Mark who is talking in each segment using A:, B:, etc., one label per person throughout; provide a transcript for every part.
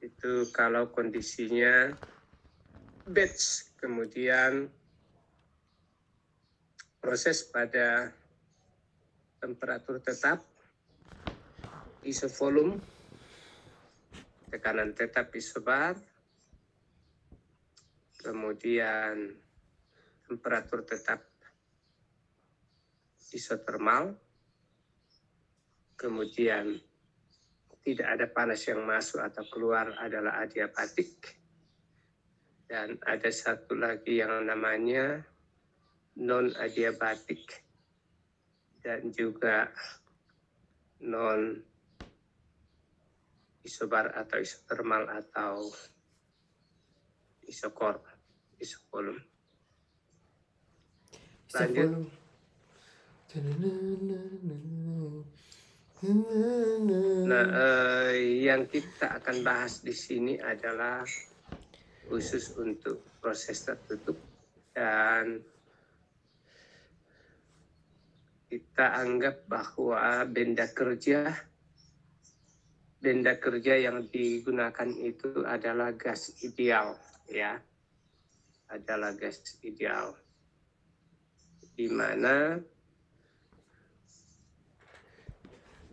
A: Itu kalau kondisinya batch, kemudian proses pada temperatur tetap, isovolume, tekanan tetap isobar, kemudian temperatur tetap isotermal, kemudian tidak ada panas yang masuk atau keluar adalah adiabatik, dan ada satu lagi yang namanya non adiabatik dan juga non isobar atau isotermal atau isovolume. Lanjut. Nah, yang kita akan bahas di sini adalah khusus untuk proses tertutup, dan kita anggap bahwa benda kerja yang digunakan itu adalah gas ideal, ya, adalah gas ideal, di mana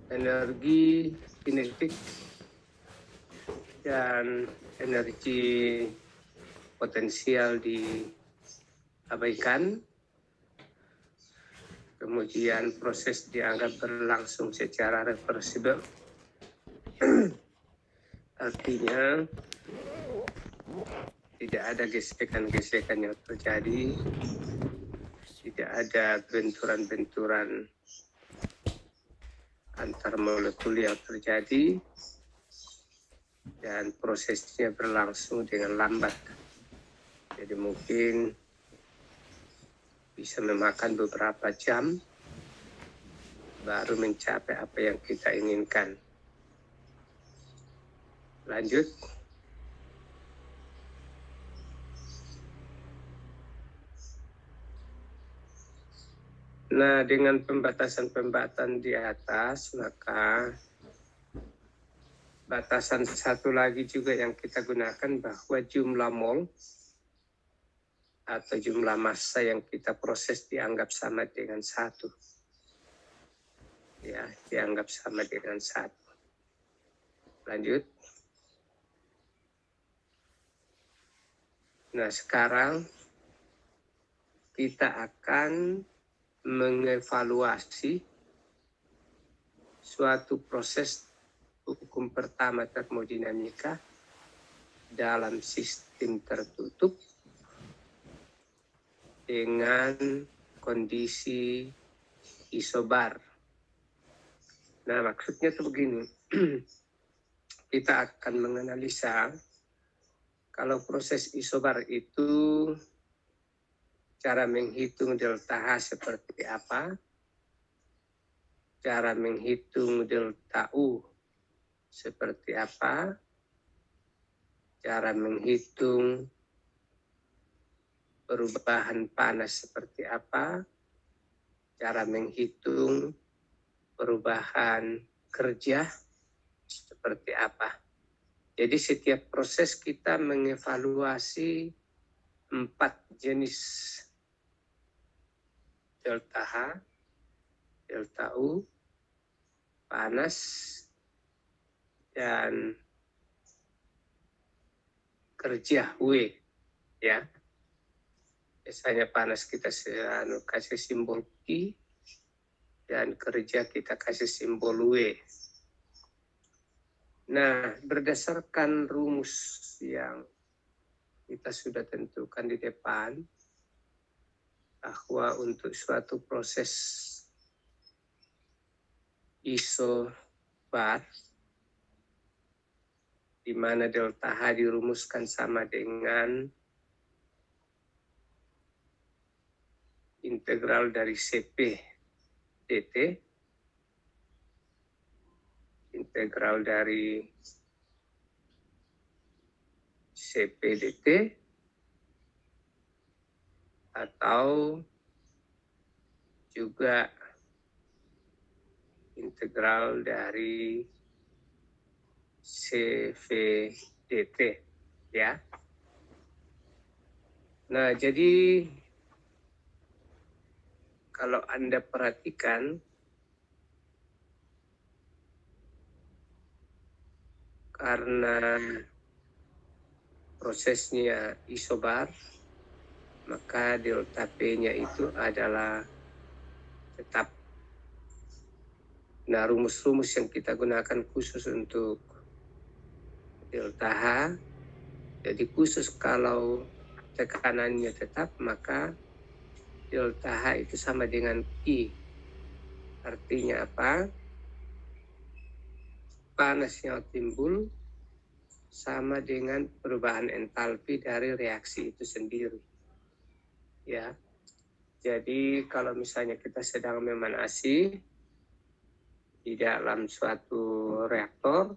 A: energi kinetik dan energi potensial diabaikan, kemudian proses dianggap berlangsung secara reversible. Artinya tidak ada gesekan-gesekan yang terjadi, tidak ada benturan-benturan antar molekul yang terjadi, dan prosesnya berlangsung dengan lambat. Jadi mungkin bisa memakan beberapa jam baru mencapai apa yang kita inginkan. Lanjut. Nah, dengan pembatasan-pembatasan di atas, maka batasan satu lagi juga yang kita gunakan bahwa jumlah mol atau jumlah massa yang kita proses dianggap sama dengan 1. Ya, dianggap sama dengan 1. Lanjut. Nah, sekarang kita akan mengevaluasi suatu proses hukum pertama termodinamika dalam sistem tertutup dengan kondisi isobar. Nah, maksudnya itu begini. Kita akan menganalisa kalau proses isobar itu cara menghitung delta H seperti apa, cara menghitung delta U seperti apa, cara menghitung perubahan panas seperti apa, cara menghitung perubahan kerja seperti apa. Jadi setiap proses kita mengevaluasi 4 jenis delta H, delta U, panas, dan kerja W, ya. Biasanya panas kita kasih simbol Q, dan kerja kita kasih simbol W. Nah, berdasarkan rumus yang kita sudah tentukan di depan, bahwa untuk suatu proses isobar, di mana delta H dirumuskan sama dengan integral dari Cp dt, integral dari Cp dt, atau juga integral dari Cv dt, ya. Nah, jadi kalau Anda perhatikan, karena prosesnya isobar, maka delta P-nya itu adalah tetap. Nah, rumus-rumus yang kita gunakan khusus untuk delta H, jadi khusus kalau tekanannya tetap, maka delta H itu sama dengan I. Artinya apa? Panas yang timbul sama dengan perubahan entalpi dari reaksi itu sendiri. Ya. Jadi kalau misalnya kita sedang memanasi di dalam suatu reaktor,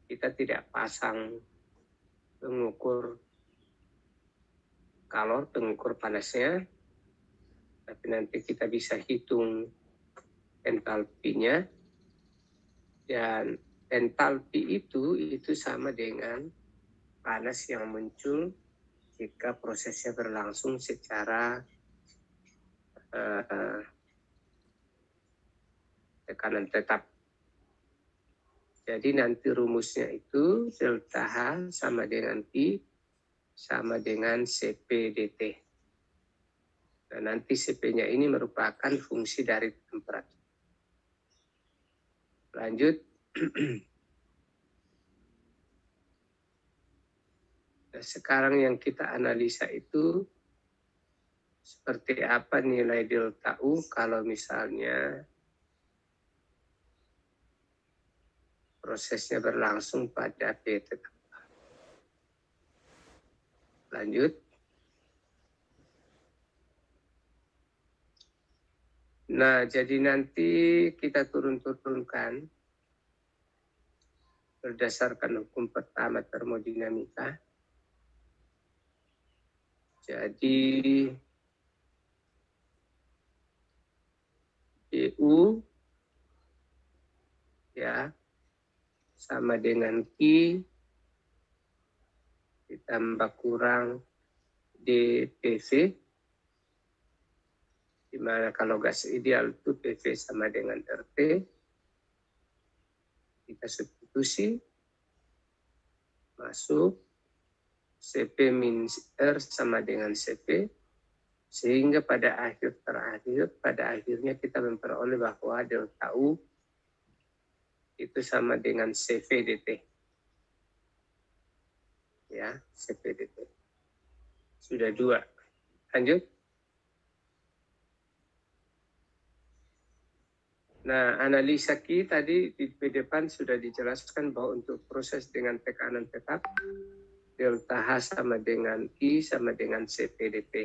A: kita tidak pasang pengukur kalor, pengukur panasnya, tapi nanti kita bisa hitung entalpinya, dan entalpi itu sama dengan panas yang muncul jika prosesnya berlangsung secara tekanan tetap. Jadi nanti rumusnya itu delta H sama dengan I sama dengan Cp dt. Dan nanti Cp-nya ini merupakan fungsi dari temperatur. Lanjut. Nah, sekarang yang kita analisa itu seperti apa nilai delta U kalau misalnya prosesnya berlangsung pada P tetap. Lanjut. Nah, jadi nanti kita turun-turunkan berdasarkan hukum pertama termodinamika. Jadi EU ya sama dengan Q ditambah kurang dPV, di mana kalau gas ideal itu PV sama dengan RT. Kita substitusi, masuk Cp min R sama dengan Cp, sehingga pada akhirnya kita memperoleh bahwa delta U itu sama dengan Cv dt. Ya, Cv dt. Sudah 2. Lanjut. Nah, analisa Q tadi di depan sudah dijelaskan bahwa untuk proses dengan tekanan tetap, delta H sama dengan Q sama dengan Cp dt.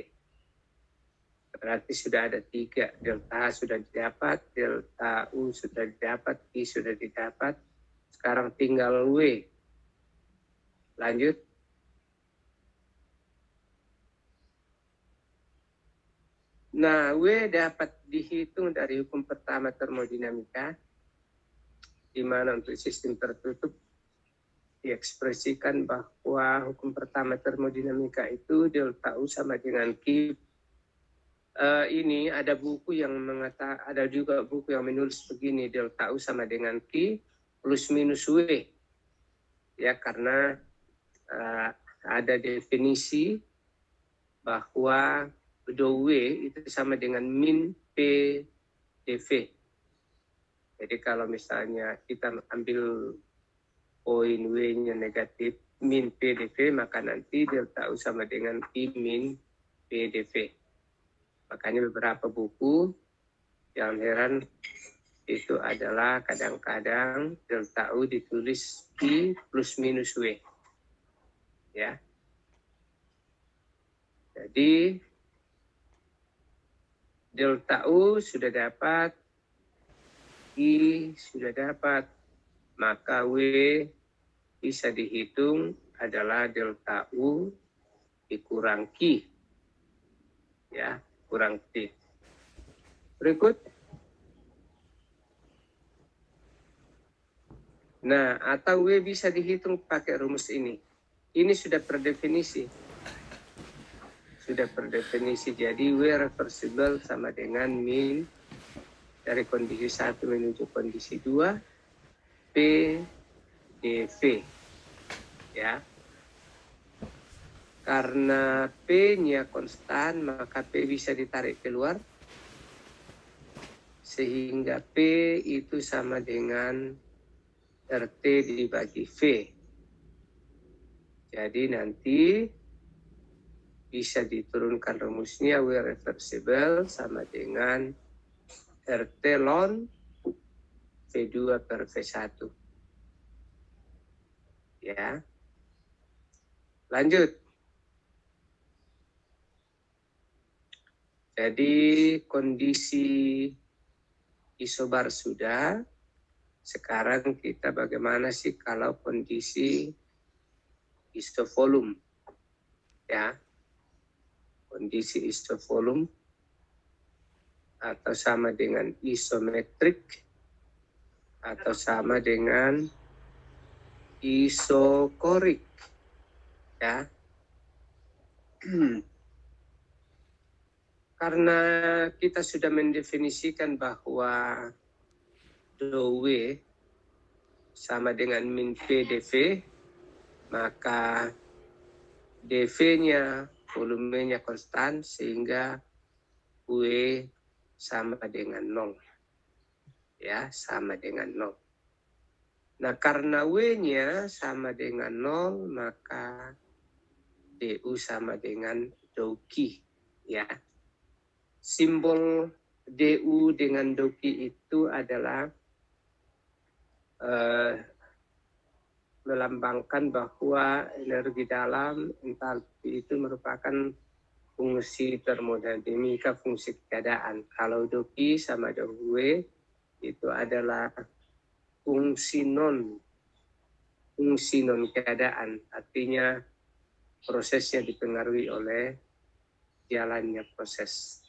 A: Berarti sudah ada 3. Delta H sudah didapat, delta U sudah didapat, Q sudah didapat. Sekarang tinggal W. Lanjut. Nah, W dapat dihitung dari hukum pertama termodinamika, di mana untuk sistem tertutup diekspresikan bahwa hukum pertama termodinamika itu delta U sama dengan Q. Ini ada buku yang mengatakan, ada juga buku yang menulis begini, delta U sama dengan Q plus minus W. Ya, karena ada definisi bahwa dou W itu sama dengan min P dV. Jadi kalau misalnya kita ambil poin W-nya negatif min P dV, maka nanti delta U sama dengan I min P dV. Makanya beberapa buku yang heran itu adalah kadang-kadang delta U ditulis I plus minus W. Ya. Jadi delta U sudah dapat, I sudah dapat, maka W bisa dihitung adalah delta U dikurang Q. Ya, kurang T. Berikut. Nah, atau W bisa dihitung pakai rumus ini. Ini sudah terdefinisi. Sudah terdefinisi. Jadi W reversible sama dengan min dari kondisi 1 menuju kondisi 2 P dV. Ya. Karena P-nya konstan, maka P bisa ditarik keluar. Sehingga P itu sama dengan RT dibagi V. Jadi nanti bisa diturunkan rumusnya W reversible sama dengan RT ln V2 per V1. Ya. Lanjut. Jadi kondisi isobar sudah. Sekarang kita bagaimana sih kalau kondisi isovolume? Ya. Kondisi isovolume atau sama dengan isometrik atau sama dengan isokorik. Ya. Karena kita sudah mendefinisikan bahwa dou W sama dengan min P dV, maka dV-nya, volumenya konstan, sehingga W sama dengan 0. Ya, sama dengan 0. Nah, karena W-nya sama dengan 0, maka du sama dengan dou Q. Ya. Simbol du dengan dou Q itu adalah melambangkan bahwa energi dalam entalpi itu merupakan fungsi termodinamika, fungsi keadaan. Kalau dou Q sama dou W itu adalah fungsi non keadaan, artinya prosesnya dipengaruhi oleh jalannya proses.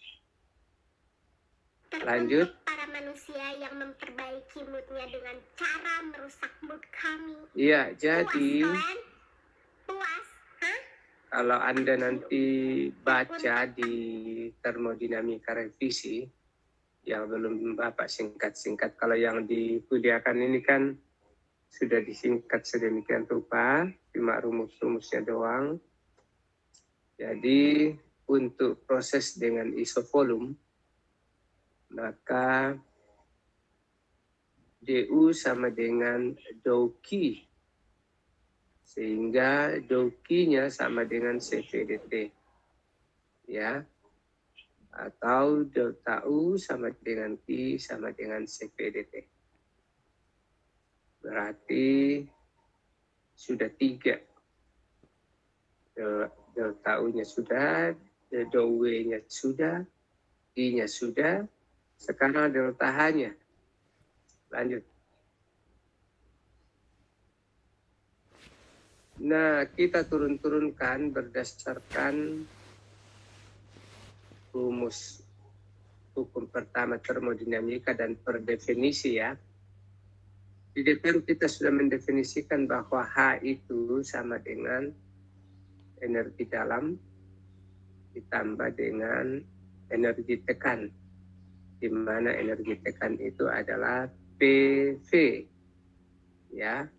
A: Lanjut.
B: Para manusia yang memperbaiki moodnya dengan cara merusak mood kami.
A: Iya, jadi
B: puas,
A: kalau Anda nanti baca di termodinamika revisi, yang belum Bapak singkat-singkat, kalau yang dikuliahkan ini kan sudah disingkat sedemikian rupa, cuma rumus-rumusnya doang. Jadi untuk proses dengan isovolume, maka du sama dengan dou Q, sehingga dou Q-nya sama dengan Cv dt. Ya. Atau delta U sama dengan Q sama dengan Cv dt. Berarti sudah 3. Delta U-nya sudah, dou W-nya sudah, I-nya sudah, sekarang delta H-nya. Lanjut. Nah, kita turun-turunkan berdasarkan rumus hukum pertama termodinamika dan per definisi ya. Di DPR kita sudah mendefinisikan bahwa H itu sama dengan energi dalam ditambah dengan energi tekan, di mana energi tekan itu adalah PV. Ya.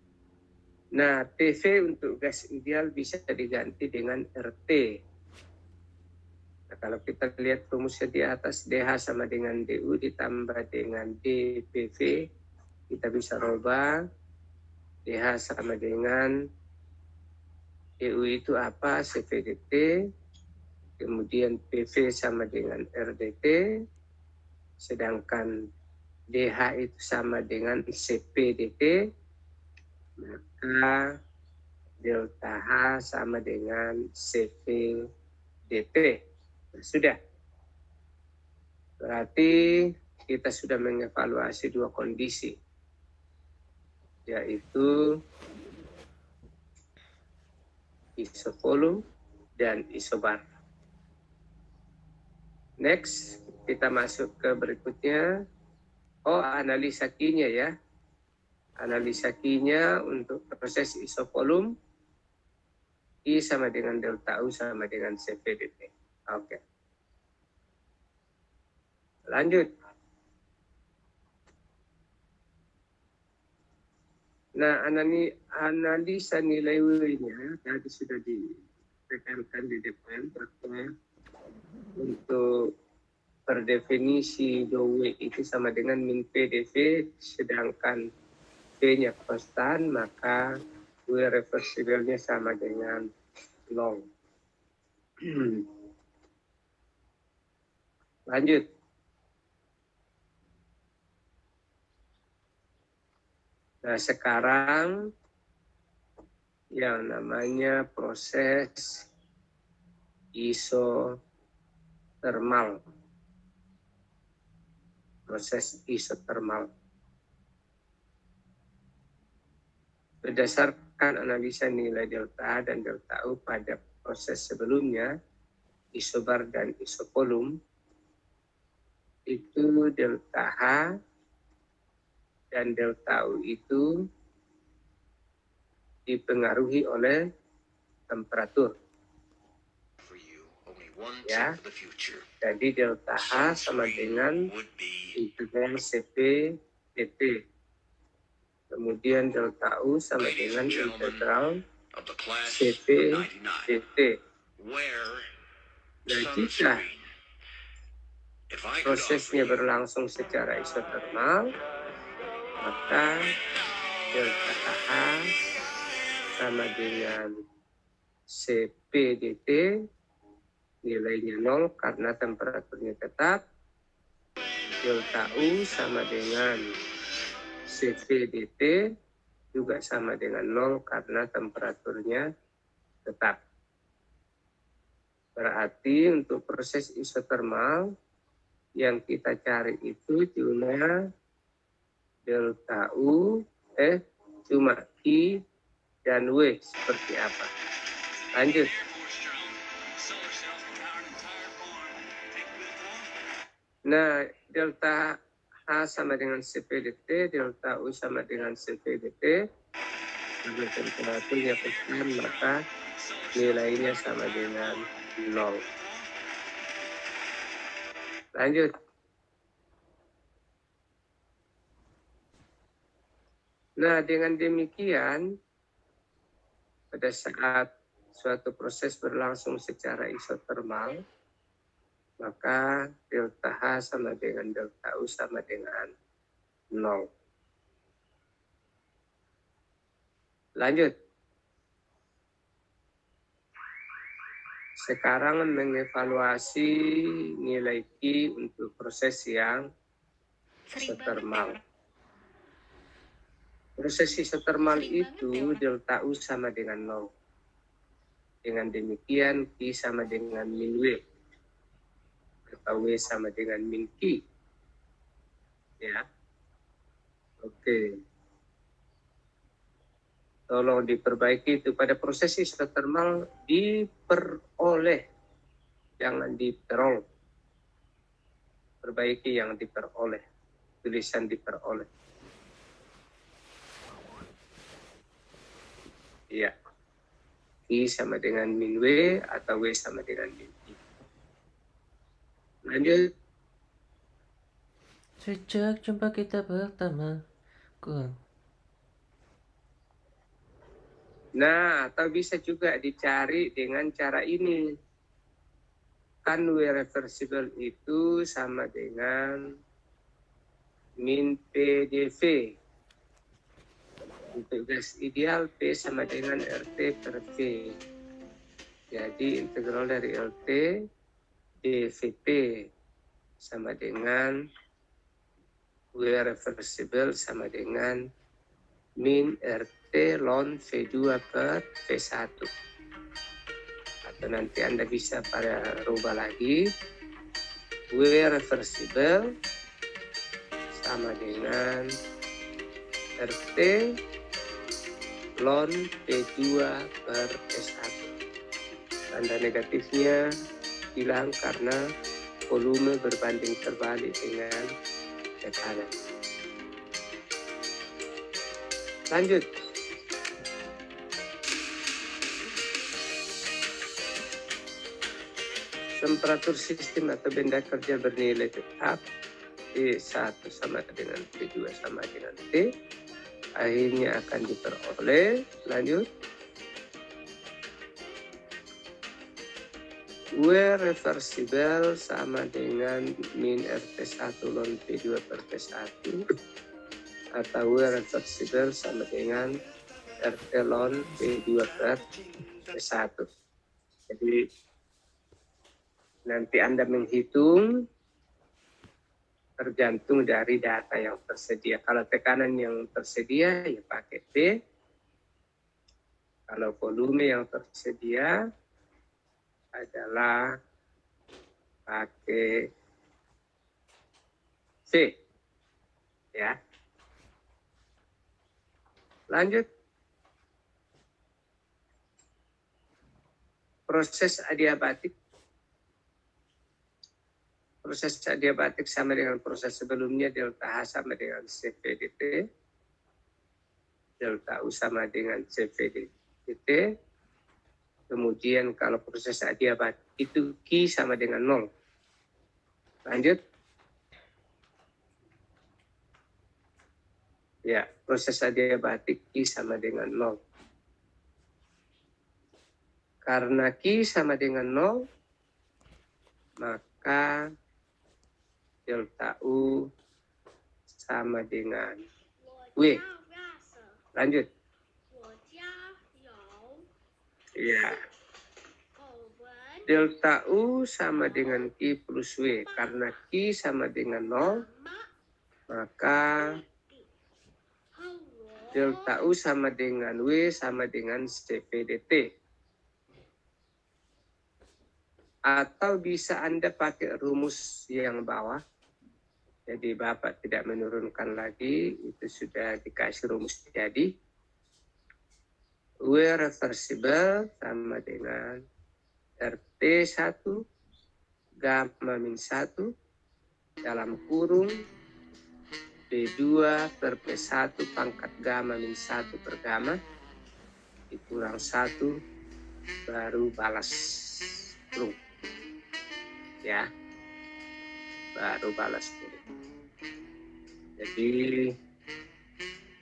A: Nah, PV untuk gas ideal bisa diganti dengan RT. Nah, kalau kita lihat rumusnya di atas, DH sama dengan DU ditambah dengan dPV, kita bisa rubah. DH sama dengan DU itu apa? CVDT. Kemudian PV sama dengan RDT. Sedangkan DH itu sama dengan CPDT. Maka delta H sama dengan CPDT. Sudah. Berarti kita sudah mengevaluasi 2 kondisi, yaitu isovolume dan isobar. Next, kita masuk ke berikutnya. Oh, analisa Q-nya ya. Analisa Q-nya untuk proses isovolum, I sama dengan delta U sama dengan CP/dt. Oke. Lanjut. Nah, analisa nilai W-nya tadi sudah ditekankan di depan bahwa untuk per definisi W itu sama dengan min PdV, sedangkan P-nya konstan, maka W reversible-nya sama dengan 0. Lanjut. Nah, sekarang yang namanya proses isotermal. Proses isotermal. Berdasarkan analisa nilai delta dan delta U pada proses sebelumnya, isobar dan isovolum, itu delta H dan delta U itu dipengaruhi oleh temperatur. Ya, jadi delta H sama dengan integral Cp dt. Kemudian delta U sama dengan integral Cp dt. Nah, jika prosesnya berlangsung secara isotermal, maka delta H sama dengan Cp dt, nilainya 0 karena temperaturnya tetap. Delta U sama dengan Cp dt juga sama dengan 0 karena temperaturnya tetap. Berarti untuk proses isotermal yang kita cari itu cuma delta U, cuma I dan W seperti apa. Lanjut. Nah, delta H sama dengan Cp dt, delta U sama dengan Cp dt. Karena temperaturnya konstan, maka nilainya sama dengan 0. Lanjut. Nah, dengan demikian, pada saat suatu proses berlangsung secara isotermal, maka delta H sama dengan delta U sama dengan 0. Lanjut. Sekarang mengevaluasi nilai Q untuk proses yang isotermal. Proses isotermal itu delta U sama dengan 0. Dengan demikian Q sama dengan min W. Atau W sama dengan min Q. Ya. Oke. Tolong diperbaiki itu pada proses isotermal diperoleh. Jangan diperoleh. Perbaiki yang diperoleh. Tulisan diperoleh. Iya. I sama dengan min W atau W sama dengan min I. Lanjut.
C: Sejak jumpa kita pertama.
A: Nah, atau bisa juga dicari dengan cara ini. Kan W reversible itu sama dengan min PdV. Untuk gas ideal P sama dengan RT per V. Jadi integral dari LT dVP sama dengan W reversible sama dengan min RT ln V2 per V1. Atau nanti Anda bisa pada rubah lagi. W reversible sama dengan RT ln P2 per S1. Tanda negatifnya hilang karena volume berbanding terbalik dengan tekanan. Lanjut. Temperatur sistem atau benda kerja bernilai tetap T1 sama dengan T2 sama dengan T. Akhirnya akan diperoleh. Lanjut. W reversible sama dengan min RT1 ln P2 per P1. Atau W reversible sama dengan RT ln P2 per P1. Jadi nanti Anda menghitung tergantung dari data yang tersedia. Kalau tekanan yang tersedia, ya pakai P. Kalau volume yang tersedia adalah pakai C. Ya. Lanjut. Proses adiabatik. Proses adiabatik sama dengan proses sebelumnya, delta H sama dengan CV dt. Delta U sama dengan CV dt. Kemudian kalau proses adiabatik itu Q sama dengan 0. Lanjut. Ya, proses adiabatik Q sama dengan 0. Karena Q sama dengan 0, maka delta U sama dengan W. Lanjut. Ya. Delta U sama dengan Q plus W. Karena Q sama dengan 0, maka delta U sama dengan W sama dengan CV dt. Atau bisa Anda pakai rumus yang bawah. Jadi Bapak tidak menurunkan lagi, itu sudah dikasih rumus jadi. W reversible sama dengan RT1 gamma min 1 dalam kurung P2 per P1 pangkat gamma min 1 per gamma dikurang 1 baru balas kurung. Ya, baru balas kurung. Jadi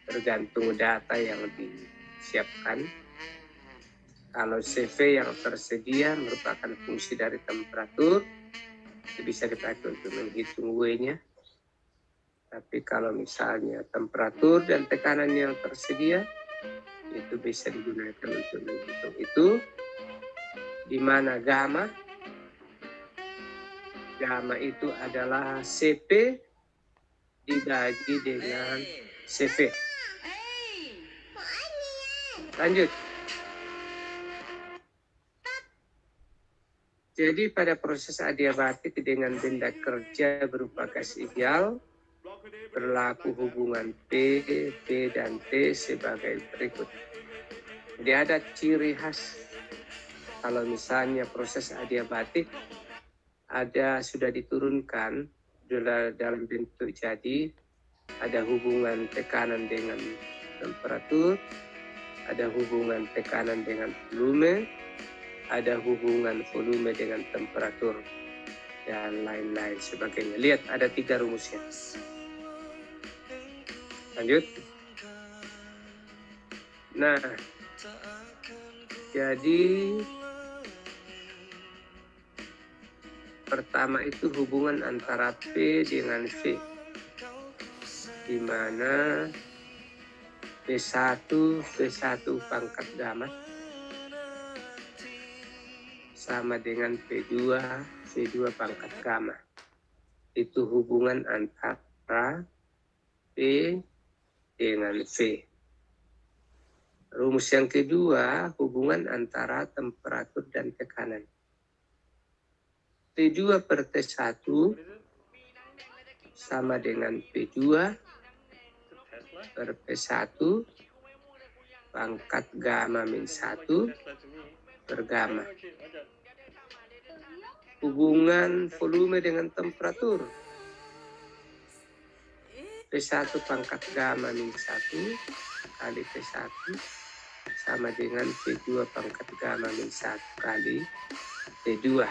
A: tergantung data yang disiapkan. Kalau CV yang tersedia merupakan fungsi dari temperatur, itu bisa dipakai untuk menghitung W-nya. Tapi kalau misalnya temperatur dan tekanan yang tersedia, itu bisa digunakan untuk menghitung itu. Di mana gamma itu adalah CP dibagi dengan CV. Lanjut. Jadi pada proses adiabatik dengan benda kerja berupa gas ideal, berlaku hubungan P, V, dan T sebagai berikut. Jadi ada ciri khas kalau misalnya proses adiabatik sudah diturunkan dalam bentuk jadi, ada hubungan tekanan dengan temperatur, ada hubungan tekanan dengan volume, ada hubungan volume dengan temperatur, dan lain-lain sebagainya. Lihat, ada 3 rumusnya. Lanjut. Nah, jadi pertama itu hubungan antara P dengan V, di mana P1 pangkat gamma sama dengan P2 pangkat gamma. Itu hubungan antara P dengan V. Rumus yang kedua, hubungan antara temperatur dan tekanan. T2 per T1 sama dengan P2 per P1 pangkat gamma min 1 per gamma. Hubungan volume dengan temperatur. P1 pangkat gamma min 1 kali P1 sama dengan P2 pangkat gamma min 1 kali P2.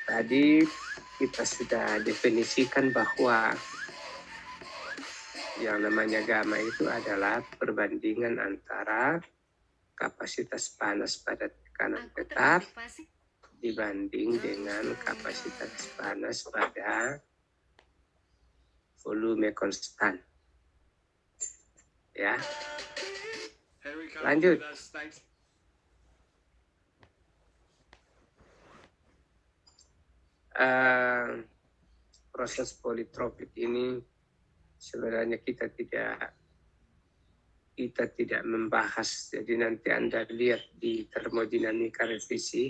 A: Tadi kita sudah definisikan bahwa yang namanya gamma itu adalah perbandingan antara kapasitas panas pada tekanan tetap dibanding dengan kapasitas panas pada volume konstan. Ya. Lanjut. Proses politropik ini sebenarnya kita tidak membahas. Jadi nanti Anda lihat di termodinamika revisi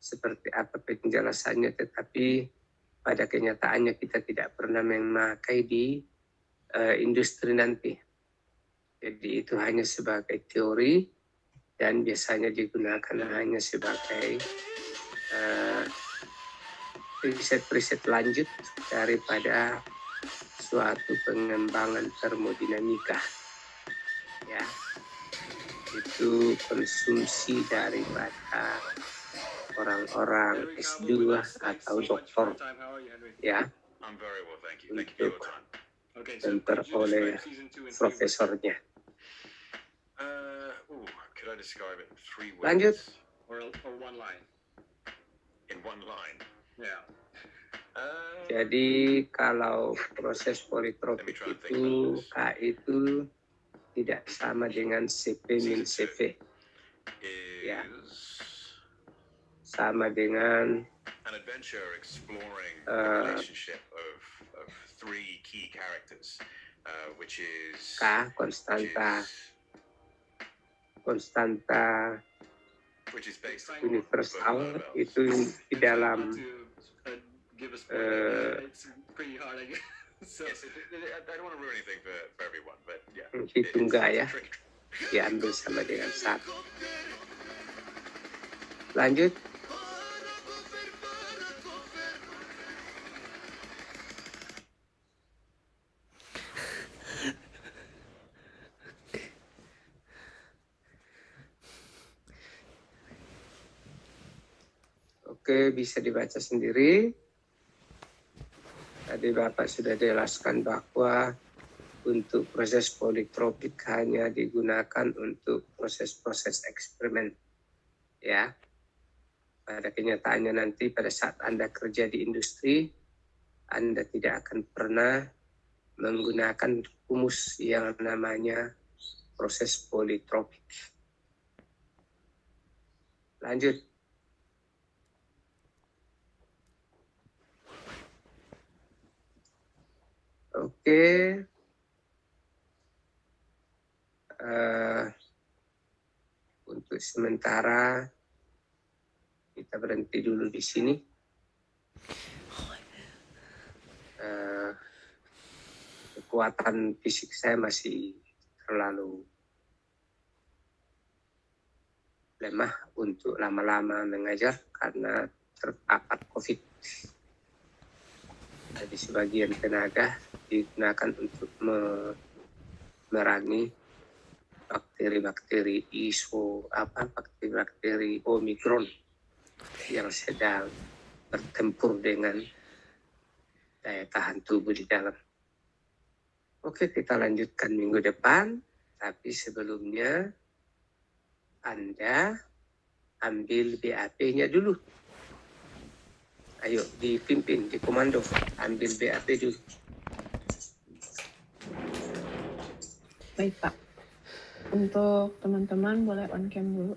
A: seperti apa penjelasannya, tetapi pada kenyataannya kita tidak pernah memakai di industri nanti. Jadi itu hanya sebagai teori dan biasanya digunakan hanya sebagai riset-riset lanjut daripada suatu pengembangan termodinamika. Ya, itu konsumsi daripada orang-orang S2 atau doktor, ya, untuk memperoleh profesornya. Lanjut. Jadi kalau proses politropik itu K itu tidak sama dengan CP min CV. Ya. Sama dengan K konstanta universal itu di dalam hitung gaya diambil sama dengan 1. Lanjut. Oke, bisa dibaca sendiri. Tadi Bapak sudah jelaskan bahwa untuk proses politropik hanya digunakan untuk proses-proses eksperimen. Ya. Pada kenyataannya nanti pada saat Anda kerja di industri, Anda tidak akan pernah menggunakan rumus yang namanya proses politropik. Lanjut. Oke. Untuk sementara kita berhenti dulu di sini. Kekuatan fisik saya masih terlalu lemah untuk lama-lama mengajar karena terpapar COVID. Jadi sebagian tenaga digunakan untuk memerangi bakteri-bakteri bakteri Omicron yang sedang bertempur dengan daya tahan tubuh di dalam. Oke, kita lanjutkan minggu depan, tapi sebelumnya Anda ambil BAP-nya dulu. Ayo, dipimpin, dikomando, ambil BAP dulu.
D: Baik, Pak. Untuk teman-teman boleh on cam dulu.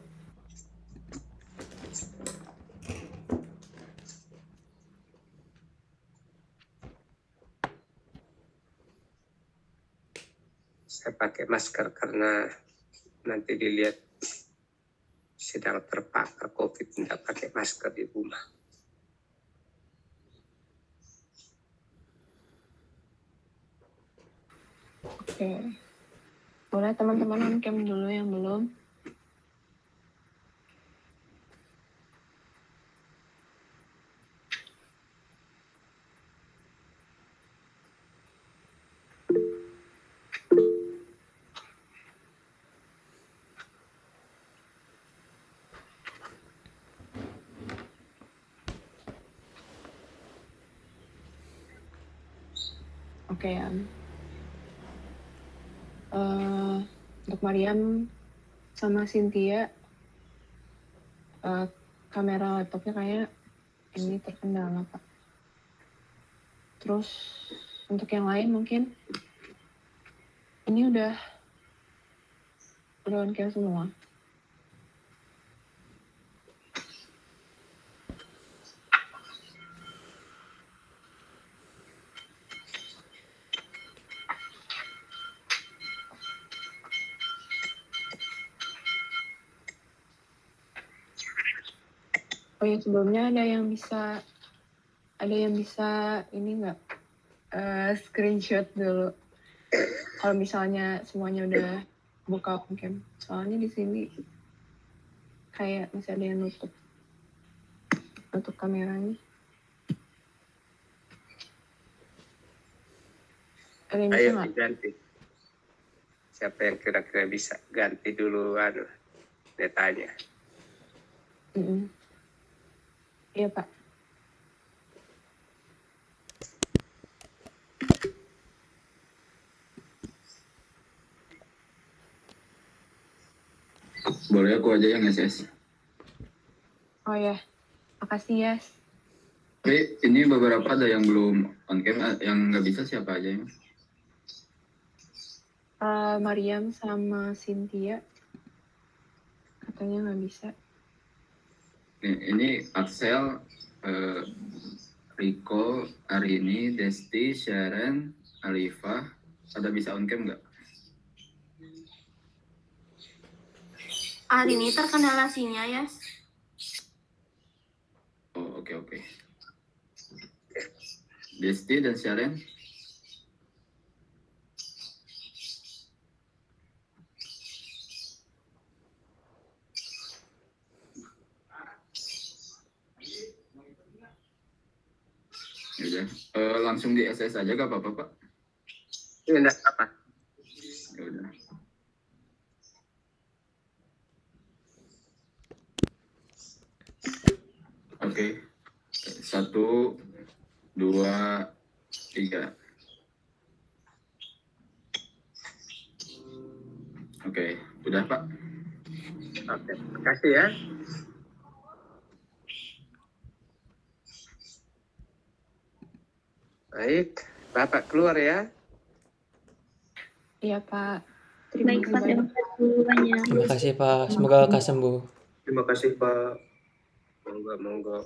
A: Saya pakai masker karena nanti dilihat sedang terpapar COVID, tidak pakai masker di rumah.
D: Oke. Boleh teman-teman on cam dulu yang belum. Oke ya. Untuk Mariam sama Cynthia, kamera laptopnya kayak ini terkendala, Pak. Terus untuk yang lain mungkin ini udah on cam semua. Oh ya, sebelumnya ada yang bisa ini nggak screenshot dulu kalau misalnya semuanya udah buka on cam. Soalnya di sini kayak masih ada yang nutup kameranya. Ada yang bisa
A: Ayo
D: nggak?
A: diganti. Siapa yang kira-kira bisa ganti dulu datanya.
D: Iya, Pak.
E: Boleh aku aja yang SS.
D: Oh ya, makasih ya.
E: Tapi ini beberapa ada yang belum on cam, yang nggak bisa siapa aja ya?
D: Mariam sama Cynthia katanya nggak bisa.
E: Ini Axel, Rico, Arini, Desti, Sharon, Alifah, ada bisa on cam nggak?
F: Hari ini terkendala sinyal ya.
E: Oh oke. Desti dan Sharon? Ya, langsung di SS aja gak apa-apa, Pak?
A: Ya, enggak apa.
E: Ya udah. Oke. 1, 2, 3. Oke, udah Pak.
A: Oke, makasih ya. Baik, Bapak keluar ya.
D: Iya, Pak.
F: Baik, Pak. Terima kasih banyak.
C: Terima kasih Pak, semoga lekas sembuh.
A: Terima kasih Pak. Monggo.